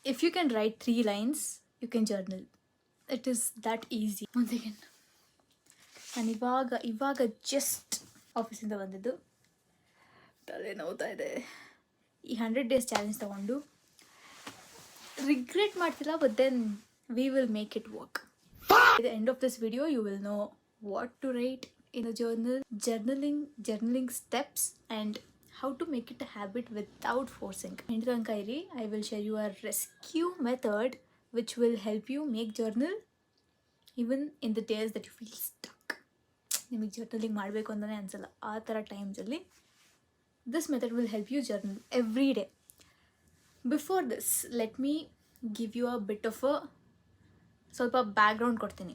if you can write 3 lines, you can journal. It is that easy. Once again, ನಾನು ಇವಾಗ just ಆಫೀಸಿಂದ ಬಂದಿದ್ದು, ತಲೆ ನೋವ್ತಾ ಇದೆ. ಈ 100 days ಚಾಲೆಂಜ್ ತಗೊಂಡು ರಿಗ್ರೆಟ್ ಮಾಡ್ತಿಲ್ಲ, but then we will make it work. At the end of this video, you will know what to write in a journal, journaling steps, and how to make it a habit without forcing. In Kairi, I will share you a rescue method which will help you make journal even in the days that you feel stuck. ನಿಮಗೆ journaling ಮಾಡಬೇಕು ಅಂತಲೇ ಅನಿಸಲ್ಲ, ಆ ಥರ ಟೈಮ್ಸಲ್ಲಿ this method will help you journal every day. Before this, let me give you a bit of a ಸ್ವಲ್ಪ background ಕೊಡ್ತೀನಿ.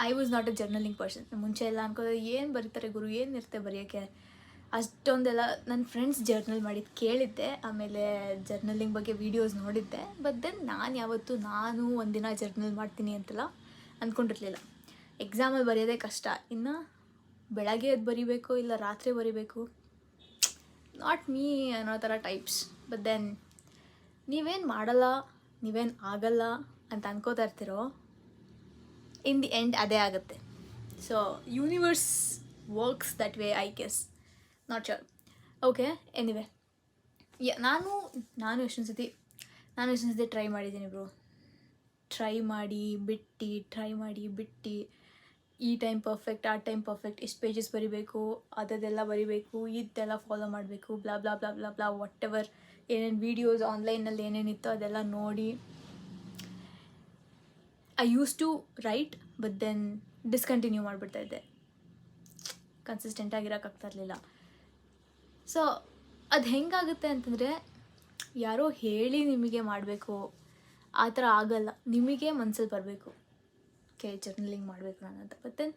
I was not a journaling person. ಮುಂಚೆ ಎಲ್ಲ ಅನ್ಕೋದು ಏನು ಬರೀತಾರೆ ಗುರು, ಏನಿರುತ್ತೆ ಬರೆಯೋಕ್ಕೆ, ಅಷ್ಟೊಂದೆಲ್ಲ ನನ್ನ ಫ್ರೆಂಡ್ಸ್ ಜರ್ನಲ್ ಮಾಡಿದ್ದು ಕೇಳಿದ್ದೆ, ಆಮೇಲೆ ಜರ್ನಲಿಂಗ್ ಬಗ್ಗೆ ವೀಡಿಯೋಸ್ ನೋಡಿದ್ದೆ. ಬಟ್ ದೆನ್ ನಾನು ಒಂದಿನ ಜರ್ನಲ್ ಮಾಡ್ತೀನಿ ಅಂತೆಲ್ಲ ಅಂದ್ಕೊಂಡಿರಲಿಲ್ಲ. ಎಕ್ಸಾಮಲ್ಲಿ ಬರೆಯೋದೇ ಕಷ್ಟ, ಇನ್ನು ಬೆಳಗ್ಗೆ ಎದ್ದು ಬರಿಬೇಕು ಇಲ್ಲ ರಾತ್ರಿ ಬರಿಬೇಕು, ನಾಟ್ ಮೀ ಅನ್ನೋ ಥರ ಟೈಪ್ಸ್. ಬಟ್ ದೆನ್ ನೀವೇನು ಮಾಡಲ್ಲ, ನೀವೇನು ಆಗಲ್ಲ ಅಂತ ಅನ್ಕೋತಾ ಇರ್ತಿರೋ, ಇನ್ ದಿ ಎಂಡ್ ಅದೇ ಆಗುತ್ತೆ. So universe works that way, I guess, not sure. Okay, anyway, ನಾನು ಎಷ್ಟೊಂದು ಸತಿ ಟ್ರೈ ಮಾಡಿದ್ದೀನಿ ಬ್ರೋ. ಟ್ರೈ ಮಾಡಿ ಬಿಟ್ಟು ಈ ಟೈಮ್ ಪರ್ಫೆಕ್ಟ್, ಆ ಟೈಮ್ ಪರ್ಫೆಕ್ಟ್, ಇಷ್ಟು ಪೇಜಸ್ ಬರಿಬೇಕು, ಅದೆಲ್ಲ ಬರಿಬೇಕು, ಇದೆಲ್ಲ ಫಾಲೋ ಮಾಡಬೇಕು, bla bla bla bla bla whatever, ಏನೇನು ವೀಡಿಯೋಸ್ ಆನ್ಲೈನಲ್ಲಿ ಏನೇನಿತ್ತು ಅದೆಲ್ಲ ನೋಡಿ I use to write, but then discontinue ಮಾಡಿಬಿಡ್ತಾ ಇದ್ದೆ, ಕನ್ಸಿಸ್ಟೆಂಟಾಗಿರೋಕ್ಕಾಗ್ತಾ ಇರಲಿಲ್ಲ. ಸೊ ಅದು ಹೆಂಗಾಗುತ್ತೆ ಅಂತಂದರೆ, ಯಾರೋ ಹೇಳಿ ನಿಮಗೆ ಮಾಡಬೇಕು ಆ ಥರ ಆಗಲ್ಲ, ನಿಮಗೆ ಮನ್ಸಲ್ಲಿ ಬರಬೇಕು ಓಕೆ ಜರ್ನಲಿಂಗ್ ಮಾಡಬೇಕು ನಾನು ಅಂತ. ಬಟ್ ದೆನ್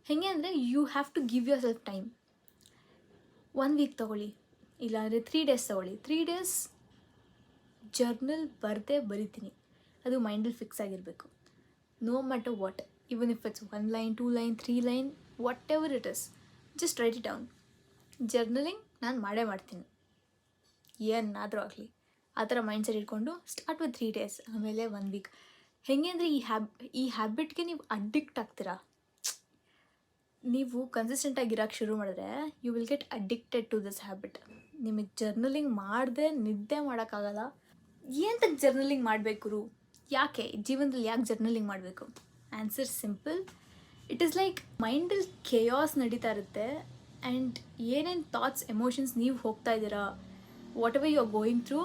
ಹೇಗೆ ಅಂದರೆ, you have to give yourself time. 1 week ತೊಗೊಳ್ಳಿ, ಇಲ್ಲಾಂದರೆ 3 days ತೊಗೊಳ್ಳಿ. 3 days ಜರ್ನಲ್ ಬರಿತೀನಿ, ಅದು ಮೈಂಡಲ್ಲಿ ಫಿಕ್ಸ್ ಆಗಿರಬೇಕು. No matter what, even if it's 1 line, 2 line, 3 line, whatever it is, just write it down. Journaling ನಾನು ಮಾಡ್ತೀನಿ, ಏನಾದರೂ ಆಗಲಿ, ಆ ಥರ ಮೈಂಡ್ಸೆಟ್ ಇಟ್ಕೊಂಡು ಸ್ಟಾರ್ಟ್ ವಿತ್ 3 days, ಆಮೇಲೆ 1 week. ಹೇಗೆ ಅಂದರೆ, ಈ ಹ್ಯಾಬಿಟ್ಗೆ ನೀವು ಅಡಿಕ್ಟ್ ಆಗ್ತೀರಾ. ನೀವು ಕನ್ಸಿಸ್ಟೆಂಟಾಗಿರೋಕ್ಕೆ ಶುರು ಮಾಡಿದ್ರೆ you will get addicted to this habit. ನಿಮಗೆ ಜರ್ನಲಿಂಗ್ ಮಾಡದೆ ನಿದ್ದೆ ಮಾಡೋಕ್ಕಾಗಲ್ಲ. ಏನಂತ ಜರ್ನಲಿಂಗ್ ಮಾಡಬೇಕು, ಯಾಕೆ ಜೀವನದಲ್ಲಿ ಯಾಕೆ ಜರ್ನಲಿಂಗ್ ಮಾಡಬೇಕು? Answer simple. It is like ಮೈಂಡಲ್ಲಿ ಕೇಯಾಸ್ ನಡೀತಾ ಇರುತ್ತೆ, ಆ್ಯಂಡ್ ಏನೇನು ಥಾಟ್ಸ್, ಎಮೋಷನ್ಸ್ ನೀವು ಹೋಗ್ತಾ ಇದ್ದೀರಾ, whatever you are going through,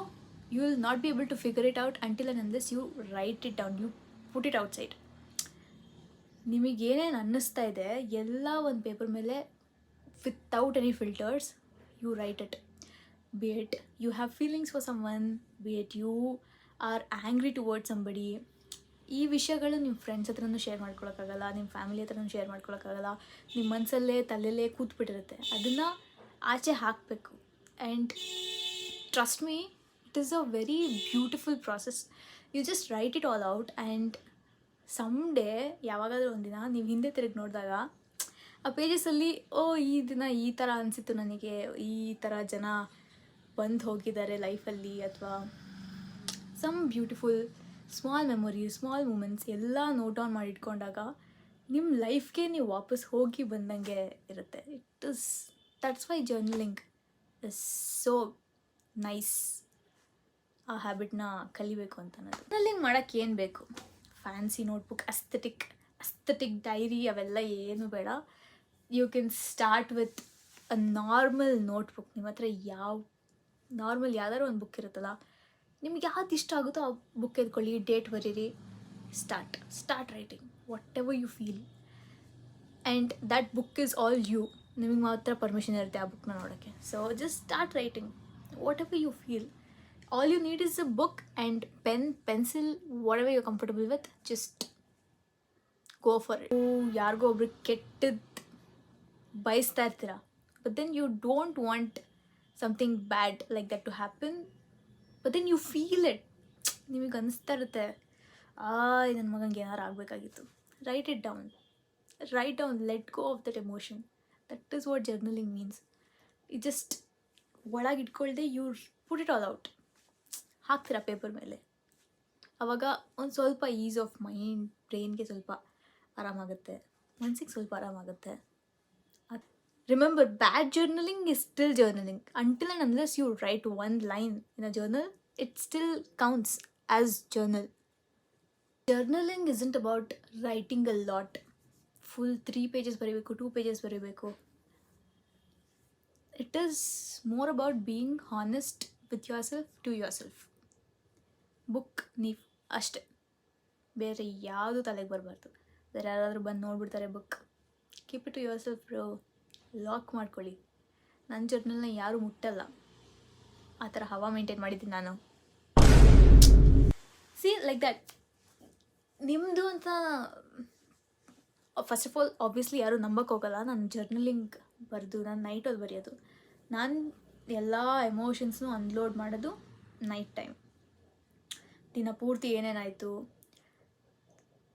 you will not be able to figure it out until and unless you write it down, you put it outside. ನಿಮಗೇನೇನು ಅನ್ನಿಸ್ತಾ ಇದೆ ಎಲ್ಲ ಒಂದು ಪೇಪರ್ ಮೇಲೆ without any filters you write it. Be it you have feelings for someone, be it you are angry towards somebody. ಈ ವಿಷಯಗಳು ನಿಮ್ಮ friends ಹತ್ರನೂ ಶೇರ್ ಮಾಡ್ಕೊಳಕ್ಕಾಗಲ್ಲ, ನಿಮ್ಮ ಫ್ಯಾಮಿಲಿ ಹತ್ರನೂ ಶೇರ್ ಮಾಡ್ಕೊಳಕ್ಕಾಗಲ್ಲ, ನಿಮ್ಮ ಮನಸ್ಸಲ್ಲೇ ತಲೆಯಲ್ಲೇ ಕೂತ್ಬಿಟ್ಟಿರುತ್ತೆ. ಅದನ್ನು ಆಚೆ ಹಾಕಬೇಕು. And trust me, it is a very beautiful process. You just write it all out, and some day ಯಾವಾಗಾದರೂ ಒಂದಿನ ನೀವು ಹಿಂದೆ ತಿರುಗಿ ನೋಡಿದಾಗ ಆ ಪೇಜಸಲ್ಲಿ, ಓ ಈ ದಿನ ಈ ಥರ ಅನಿಸಿತ್ತು ನನಗೆ, ಈ ಥರ ಜನ ಬಂದು ಹೋಗಿದ್ದಾರೆ ಲೈಫಲ್ಲಿ, ಅಥವಾ some beautiful small memories, small moments ಎಲ್ಲ ನೋಟ್ ಡೌನ್ ಮಾಡಿಟ್ಕೊಂಡಾಗ ನಿಮ್ಮ ಲೈಫ್ಗೆ ನೀವು ವಾಪಸ್ ಹೋಗಿ ಬಂದಂಗೆ ಇರುತ್ತೆ. That's why journaling is so nice. ಆ ಹ್ಯಾಬಿಟ್ನ ಕಲಿಬೇಕು ಅಂತ ಅನ್ನೋದು. ಜರ್ನಲಿಂಗ್ ಮಾಡೋಕ್ಕೆ ಏನು ಬೇಕು? ಫ್ಯಾನ್ಸಿ ನೋಟ್ಬುಕ್, ಅಸ್ಥೆಟಿಕ್ ಡೈರಿ ಅವೆಲ್ಲ ಏನು ಬೇಡ. You can start with a normal notebook. ನಿಮ್ಮ ಹತ್ರ ಯಾವ್ದಾದ್ರು ಒಂದು ಬುಕ್ ಇರುತ್ತಲ್ಲ, ನಿಮ್ಗೆ ಯಾವ್ದು ಇಷ್ಟ ಆಗುತ್ತೋ ಆ ಬುಕ್ ಎತ್ಕೊಳ್ಳಿ, ಡೇಟ್ ಬರೀರಿ, start writing whatever you feel. And that book is all you. ನಿಮಗೆ ಮಾತ್ರ ಪರ್ಮಿಷನ್ ಇರುತ್ತೆ ಆ ಬುಕ್ನ ನೋಡೋಕ್ಕೆ. So just start writing whatever you feel. All you need is a book and pen, pencil, whatever you're comfortable with, just go for it. ಯಾರಿಗೋ ಒಬ್ರು ಕೆಟ್ಟದ್ದು ಬಯಸ್ತಾ ಇರ್ತೀರ, but then you don't want something bad like that to happen, but then you feel it. ನಿಮಗೆ ಅನಿಸ್ತಾ ಇರುತ್ತೆ, ನನ್ನ ಮಗನಿಗೆ ಏನಾರು ಆಗಬೇಕಾಗಿತ್ತು. Write it down, let go of that emotion. That is what journaling means. ಇದು ಜಸ್ಟ್ ಒಳಗೆ ಇಟ್ಕೊಳ್ದೆ you put it all out. ಹಾಕ್ತೀರಾ ಪೇಪರ್ ಮೇಲೆ, ಆವಾಗ ಒಂದು ಸ್ವಲ್ಪ ಈಸ್ ಆಫ್ ಮೈಂಡ್, ಬ್ರೈನ್ಗೆ ಸ್ವಲ್ಪ ಆರಾಮಾಗುತ್ತೆ, ಮನಸ್ಸಿಗೆ ಸ್ವಲ್ಪ ಆರಾಮಾಗುತ್ತೆ. Remember, bad journaling is still journaling. Until and unless you write one line in a journal, it still counts as journal. Journaling isn't about writing a lot. Full 3 pages ಬರೀಬೇಕು, 2 pages ಬರೀಬೇಕು. It is more about being honest with yourself to yourself. Book ನೀವು ಅಷ್ಟೆ, ಬೇರೆ ಯಾವುದು ತಲೆಗೆ ಬರಬಾರ್ದು. ಬೇರೆ ಯಾರಾದರೂ ಬಂದು ನೋಡ್ಬಿಡ್ತಾರೆ book. Keep it to yourself bro. Lock ಮಾಡ್ಕೊಳ್ಳಿ. ನನ್ನ ಜರ್ನಲ್ನ ಯಾರೂ ಮುಟ್ಟಲ್ಲ, ಆ ಥರ ಹವಾ ಮೇಂಟೈನ್ ಮಾಡಿದ್ದೀನಿ ನಾನು. C like that. ನಿಮ್ಮದು ಅಂತ ಫಸ್ಟ್ ಆಫ್ ಆಲ್ ಆಬ್ವಿಯಸ್ಲಿ ಯಾರೂ ನಂಬಕ್ಕೆ ಹೋಗಲ್ಲ. ನಾನು ಜರ್ನಲಿಂಗ್ ಬರೆದು ನಾನು ನೈಟಲ್ಲಿ ಬರೆಯೋದು. ನಾನು ಎಲ್ಲ ಎಮೋಷನ್ಸ್ನೂ ಅನ್ಲೋಡ್ ಮಾಡೋದು ನೈಟ್ ಟೈಮ್. ದಿನ ಪೂರ್ತಿ ಏನೇನಾಯಿತು,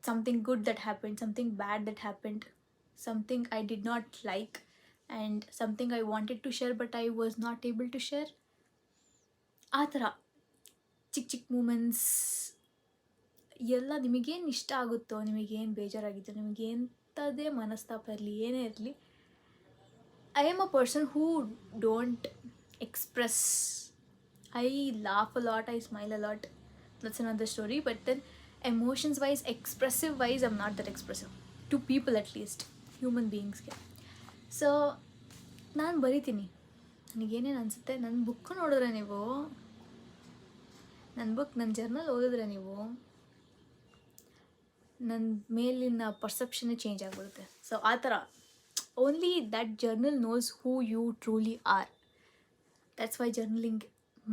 something good that happened, something bad that happened, something I did not like, and something I wanted to share but I was not able to share. ಆ ಥರ ಚಿಕ್ಕ ಚಿಕ್ಕ ಮೂಮೆಂಟ್ಸ್ ಎಲ್ಲ ನಿಮಗೇನು ಇಷ್ಟ ಆಗುತ್ತೋ, ನಿಮಗೇನು ಬೇಜಾರಾಗಿತ್ತೋ, ನಿಮಗೇಂಥದ್ದೇ ಮನಸ್ತಾಪ ಇರಲಿ, ಏನೇ ಇರಲಿ, I am a person who don't express. I laugh a lot, I smile a lot, that's another story. But then emotions wise, expressive wise, I'm not that expressive to people, at least human beings ಗೆ. So ನಾನು ಬರಿತೀನಿ, ನನಗೇನೇನು ಅನಿಸುತ್ತೆ. ನನ್ನ book ನೋಡಿದ್ರೆ ನೀವು, ನನ್ನ journal ಓದಿದ್ರೆ ನೀವು, ನನ್ನ ಮೇಲಿನ ಪರ್ಸೆಪ್ಷನ್ನೇ ಚೇಂಜ್ ಆಗಿಬಿಡುತ್ತೆ. ಸೊ ಆ ಥರ only that journal knows who you truly are. That's why journaling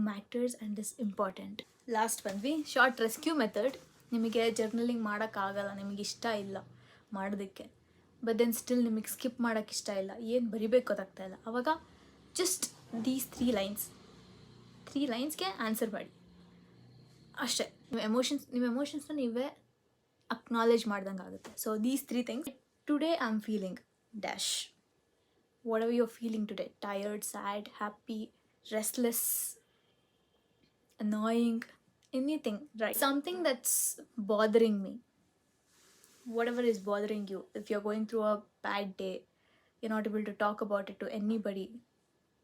matters and is important. Last ಬಂದ್ವಿ ಶಾರ್ಟ್ ರೆಸ್ಕ್ಯೂ ಮೆಥಡ್. ನಿಮಗೆ ಜರ್ನಲಿಂಗ್ ಮಾಡೋಕ್ಕಾಗಲ್ಲ, ನಿಮಗೆ ಇಷ್ಟ ಇಲ್ಲ ಮಾಡೋದಕ್ಕೆ, ಬಟ್ ದೆನ್ ಸ್ಟಿಲ್ ನಿಮಗೆ ಸ್ಕಿಪ್ ಮಾಡೋಕ್ಕೆ ಇಷ್ಟ ಇಲ್ಲ, ಏನು ಬರಿಬೇಕು ಗೊತ್ತಾಗ್ತಾ ಇಲ್ಲ, ಆವಾಗ ಜಸ್ಟ್ ದೀಸ್ 3 ಲೈನ್ಸ್ಗೆ ಆನ್ಸರ್ ಮಾಡಿ ಅಷ್ಟೇ. ನಿಮ್ಮ ಎಮೋಷನ್ಸ್ನ ನೀವೇ ಅಕ್ನಾಲೇಜ್ ಮಾಡ್ದಂಗೆ ಆಗುತ್ತೆ. So these 3 things. Today I am feeling dash, whatever you are feeling today, tired, sad, happy, restless, annoying, anything, right? Something that's bothering me, whatever is bothering you. If you're going through a bad day, you're not able to talk about it to anybody,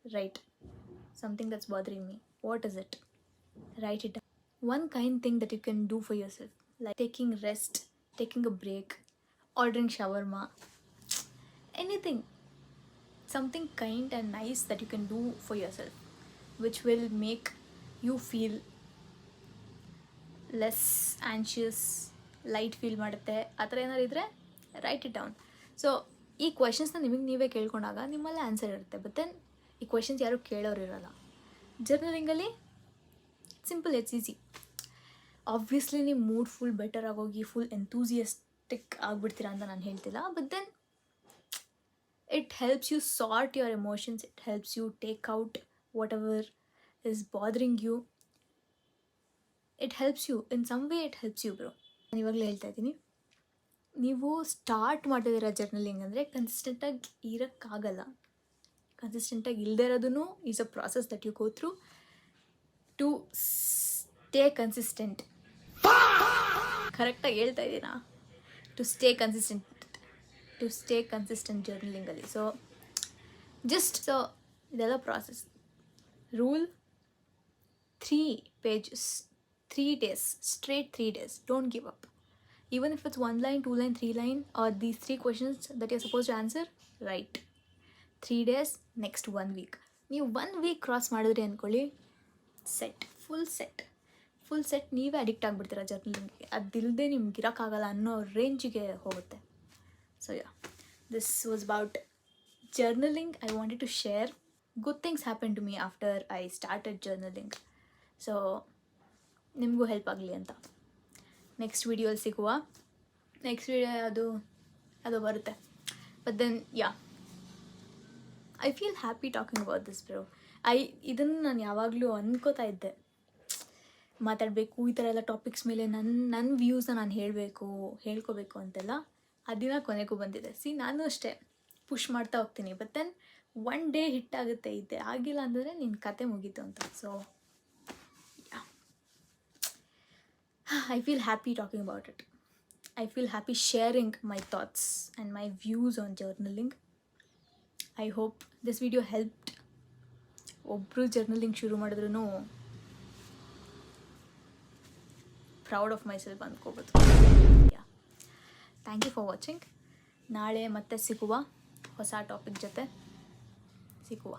right? Something that's bothering me, what is it? Write it down. One kind thing that you can do for yourself, like taking rest, taking a break, ordering shawarma, anything, something kind and nice that you can do for yourself, which will make you feel less anxious, light feel ಮಾಡುತ್ತೆ. ಆ ಥರ ಏನಾರು ಇದ್ದರೆ right it down. So ಈ ಕ್ವೆಶನ್ಸ್ನ ನಿಮಗೆ ನೀವೇ ಕೇಳ್ಕೊಂಡಾಗ ನಿಮ್ಮಲ್ಲೇ answer ಇರುತ್ತೆ. ಬಟ್ ದೆನ್ ಈ ಕ್ವೆಶನ್ಸ್ ಯಾರೂ ಕೇಳೋರು ಇರೋಲ್ಲ. ಜರ್ನಲಿಂಗಲ್ಲಿ ಸಿಂಪಲ್, ಇಟ್ಸ್ ಈಸಿ. ಆಬ್ವಿಯಸ್ಲಿ ನೀವು ಮೂಡ್ ಫುಲ್ ಬೆಟರ್ ಆಗೋಗಿ ಫುಲ್ ಎಂಥೂಸಿಯಸ್ಟಿಕ್ ಆಗಿಬಿಡ್ತೀರಾ ಅಂತ ನಾನು ಹೇಳ್ತಿಲ್ಲ. But then it helps you sort your emotions, it helps you take out whatever is bothering you, it helps you in some way, it helps you bro. ನಾನು ಇವಾಗಲೇ ಹೇಳ್ತಾ ಇದ್ದೀನಿ, ನೀವು ಸ್ಟಾರ್ಟ್ ಮಾಡಿದಿರ ಜರ್ನಲಿಂಗ್ ಅಂದರೆ ಕನ್ಸಿಸ್ಟೆಂಟಾಗಿ ಇರೋಕ್ಕಾಗಲ್ಲ. ಕನ್ಸಿಸ್ಟೆಂಟಾಗಿ ಇಲ್ಲದೆ ಇರೋದೂ is a process that you go through to stay consistent. ಕರೆಕ್ಟಾಗಿ ಹೇಳ್ತಾ ಇದ್ದೀನಾ? ಟು ಸ್ಟೇ ಕನ್ಸಿಸ್ಟೆಂಟ್ ಜರ್ನಲಿಂಗಲ್ಲಿ. ಸೊ ಇದೆಲ್ಲ process. Rule 3 pages, 3 days, straight 3 days. Don't give up. Even if it's 1 line, 2 line, 3 line, or these 3 questions that you're supposed to answer, write. 3 days, next 1 week. ನೀವು 1 week cross ಮಾಡಿದ್ರಿ ಅಂದ್ಕೊಳ್ಳಿ, full set ನೀವೇ addict ಆಗಿಬಿಡ್ತೀರ ಜರ್ನಲಿಂಗ್ಗೆ. ಅದಿಲ್ಲದೆ ನಿಮ್ಗೆ ಇರೋಕ್ಕಾಗಲ್ಲ ಅನ್ನೋ ರೇಂಜಿಗೆ ಹೋಗುತ್ತೆ. So yeah, this was about journaling. I wanted to share good things happened to me after I started journaling. So ನಿಮಗೂ ಹೆಲ್ಪ್ ಆಗಲಿ ಅಂತ. ನೆಕ್ಸ್ಟ್ ವೀಡಿಯೋಲ್ಲಿ ಸಿಗುವ. ನೆಕ್ಸ್ಟ್ ವೀಡಿಯೋ ಅದು ಬರುತ್ತೆ. But then I feel happy talking about this bro. ಇದನ್ನು ನಾನು ಯಾವಾಗಲೂ ಅಂದ್ಕೋತಾ ಇದ್ದೆ, ಮಾತಾಡಬೇಕು ಈ ಥರ ಎಲ್ಲ ಟಾಪಿಕ್ಸ್ ಮೇಲೆ ನನ್ನ ವ್ಯೂಸ್ನ ನಾನು ಹೇಳ್ಕೋಬೇಕು ಅಂತೆಲ್ಲ. ಆ ದಿನ ಕೊನೆಗೂ ಬಂದಿದೆ. ನಾನು ಅಷ್ಟೇ ಪುಷ್ ಮಾಡ್ತಾ ಹೋಗ್ತೀನಿ. ಬಟ್ ದೆನ್ 1 day ಹಿಟ್ ಆಗುತ್ತೆ, ಇದೆ ಆಗಿಲ್ಲ ಅಂದರೆ ನಿನ್ನ ಕತೆ ಮುಗೀತು ಅಂತ. So I feel happy talking about it. I feel happy sharing my thoughts and my views on journaling. I hope this video helped. ಒಬ್ಬರು ಜರ್ನಲಿಂಗ್ ಶುರು ಮಾಡಿದ್ರೂ ಪ್ರೌಡ್ ಆಫ್ ಮೈ ಸೆಲ್ಫ್ ಅಂದ್ಕೋಬೋದು. Yeah, thank you for watching. ನಾಳೆ ಮತ್ತೆ ಸಿಗುವ ಹೊಸ topic ಜೊತೆ ಸಿಗುವ.